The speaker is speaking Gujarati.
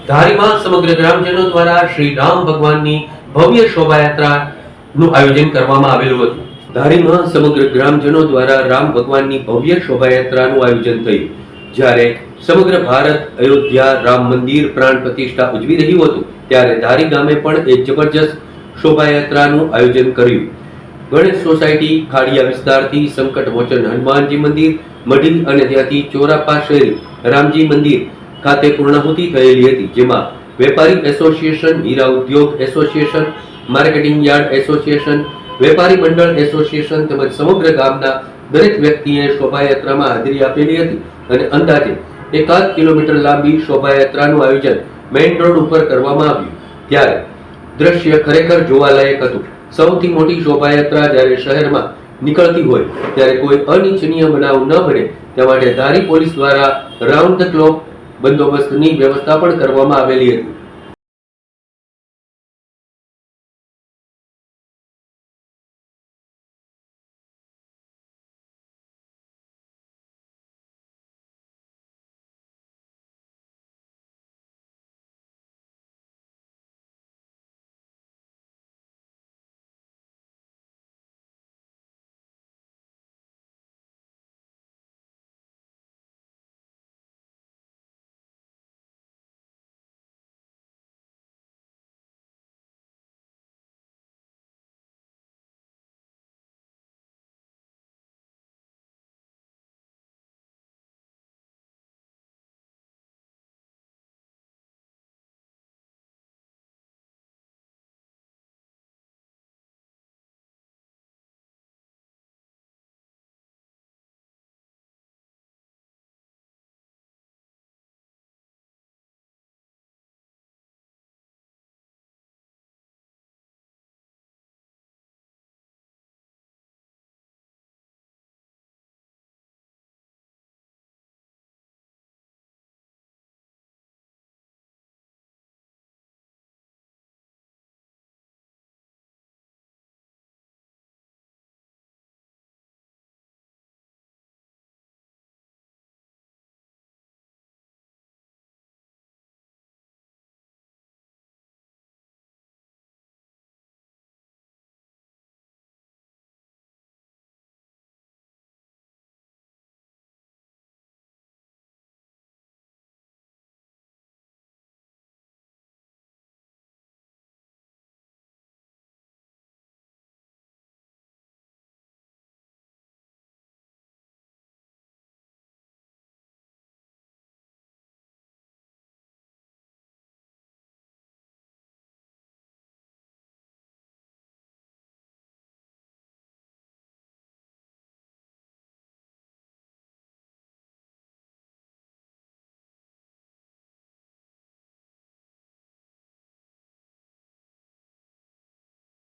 ધારીમાં સમગ્ર ગ્રામજનો દ્વારા શ્રી રામ ભગવાનની ભવ્ય શોભાયાત્રાનું આયોજન કરવામાં આવેલું હતું. ધારીમાં સમગ્ર ગ્રામજનો દ્વારા રામ ભગવાનની ભવ્ય શોભાયાત્રાનું આયોજન થયું. જ્યારે સમગ્ર ભારત અયોધ્યા રામ મંદિર પ્રાણ પ્રતિષ્ઠા ઉજવી રહ્યું હતું, ત્યારે ધારી ગામે પણ એક જબરજસ્ત શોભાયાત્રાનું આયોજન કર્યું. ગણેશ સોસાયટી ખાડિયા વિસ્તારથી સંકટ મોચન હનુમાનજી મંદિર મઢી અને ત્યાંથી ચોરાપા શેરી રામજી મંદિર ખાતે પૂર્ણાહુતિ થયેલી હતી, જેમાં વેપારી એસોસિએશન, હીરા ઉદ્યોગ એસોસિએશન, માર્કેટિંગ યાર્ડ એસોસિએશન, વેપારી મંડળ એસોસિએશન તેમજ સમગ્ર ગામના દરેક વ્યક્તિએ શોભાયાત્રામાં હાજરી આપેલી હતી અને અંદાજે 1.5 કિલોમીટર લાંબી શોભાયાત્રાનું આયોજન મેઇન રોડ ઉપર કરવામાં આવ્યું. ત્યારે દ્રશ્ય ખરેખર જોવાલાયક હતું. સૌથી મોટી શોભાયાત્રા જ્યારે શહેરમાં નીકળતી હોય ત્યારે કોઈ અનિચ્છનીય બનાવ ન બને તે માટે ધારી પોલીસ દ્વારા રાઉન્ડ ધ ક્લોક બંદોબસ્તની વ્યવસ્થા પણ કરવામાં આવેલી હતી.